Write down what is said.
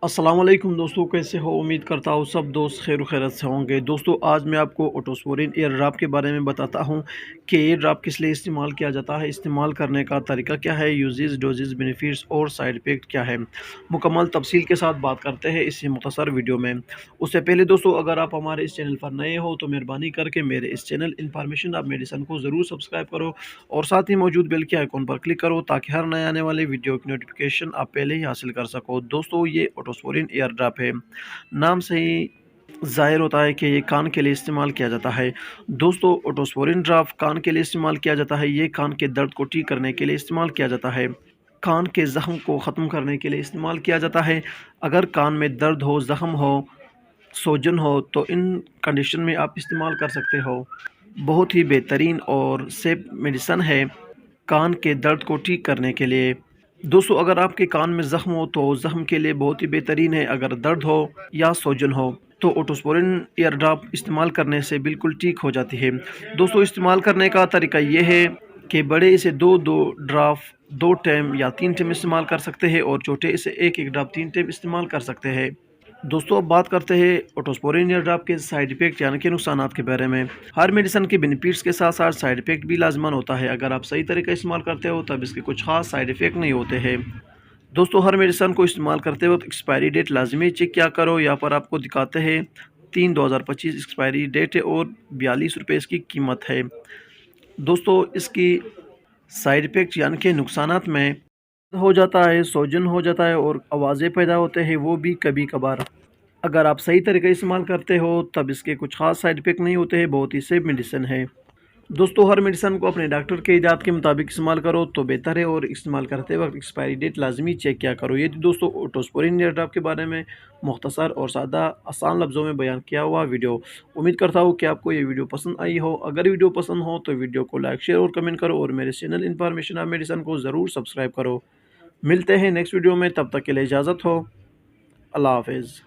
अस्सलाम वालेकुम दोस्तों, कैसे हो? उम्मीद करता हूँ सब दोस्त खैर खैरत से होंगे। दोस्तों, आज मैं आपको ऑटोस्पोरिन एयर ड्रॉप के बारे में बताता हूँ कि एयर ड्रॉप किस लिए इस्तेमाल किया जाता है, इस्तेमाल करने का तरीका क्या है, यूजेस डोजेस बेनिफिट्स और साइड इफ़ेक्ट क्या है। मुकम्मल तफसील के साथ बात करते हैं इस मुख्तसर वीडियो में। उससे पहले दोस्तों, अगर आप हमारे इस चैनल पर नए हो तो मेहरबानी करके मेरे इस चैनल इन्फॉर्मेशन ऑफ मेडिसिन को ज़रूर सब्सक्राइब करो और साथ ही मौजूद बेल के आइकॉन पर क्लिक करो ताकि हर नए आने वाले वीडियो की नोटिफिकेशन आप पहले ही हासिल कर सको। दोस्तों, ये ऑटोस्पोरिन एयर ड्रॉप है। नाम से ही ज़ाहिर होता है कि ये कान के लिए इस्तेमाल किया जाता है। दोस्तों, ऑटोस्पोरिन ड्रॉप कान के लिए इस्तेमाल किया जाता है। ये कान के दर्द को ठीक करने के लिए इस्तेमाल किया जाता है। कान के ज़ख्म को ख़त्म करने के लिए इस्तेमाल किया जाता है। अगर कान में दर्द हो, ज़ख्म हो, सोजन हो तो इन कंडीशन में आप इस्तेमाल कर सकते हो। बहुत ही बेहतरीन और सेफ मेडिसन है कान के दर्द को ठीक करने के लिए। दोस्तों, अगर आपके कान में ज़ख्म हो तो ज़ख्म के लिए बहुत ही बेहतरीन है। अगर दर्द हो या सोजन हो तो ऑटोस्पोरिन एयर ड्रॉप इस्तेमाल करने से बिल्कुल ठीक हो जाती है। दोस्तों, इस्तेमाल करने का तरीका ये है कि बड़े इसे दो दो ड्रॉप 2 टाइम या 3 टाइम इस्तेमाल कर सकते हैं और छोटे इसे एक एक ड्रॉप 3 टाइम इस्तेमाल कर सकते हैं। दोस्तों, अब बात करते हैं ऑटोस्पोरिन एयर ड्रॉप के साइड इफ़ेक्ट यानी कि नुकसानात के बारे में। हर मेडिसिन के बेनिफिट्स के साथ साथ साइड इफ़ेक्ट भी लाजमन होता है। अगर आप सही तरीके इस्तेमाल करते हो तब इसके कुछ खास साइड इफ़ेक्ट नहीं होते हैं। दोस्तों, हर मेडिसिन को इस्तेमाल करते वक्त एक्सपायरी डेट लाजमी चेक किया करो। यहाँ पर आपको दिखाते हैं 3/2025 एक्सपायरी डेट है और 42 रुपये इसकी कीमत है। दोस्तों, इसकी साइड इफ़ेक्ट यानी कि नुकसानात में हो जाता है, सोजन हो जाता है और आवाज़ें पैदा होते हैं, वो भी कभी कभार। अगर आप सही तरीके इस्तेमाल करते हो तब इसके कुछ खास साइड इफ़ेक्ट नहीं होते हैं। बहुत ही सेफ मेडिसिन है। दोस्तों, हर मेडिसिन को अपने डॉक्टर के हिदायत के मुताबिक इस्तेमाल करो तो बेहतर है और इस्तेमाल करते वक्त एक्सपायरी डेट लाजमी चेक किया करो। ये थी दोस्तों ऑटोस्पोरिन एयर ड्रॉप के बारे में मुख्तसर और सादा आसान लफ्ज़ों में बयान किया हुआ वीडियो। उम्मीद करता हूँ कि आपको ये वीडियो पसंद आई हो। अगर वीडियो पसंद हो तो वीडियो को लाइक शेयर और कमेंट करो और मेरे चैनल इन्फॉर्मेशन ऑफ मेडिसिन को ज़रूर सब्सक्राइब करो। मिलते हैं नेक्स्ट वीडियो में, तब तक के लिए इजाज़त हो। अल्लाह हाफिज़।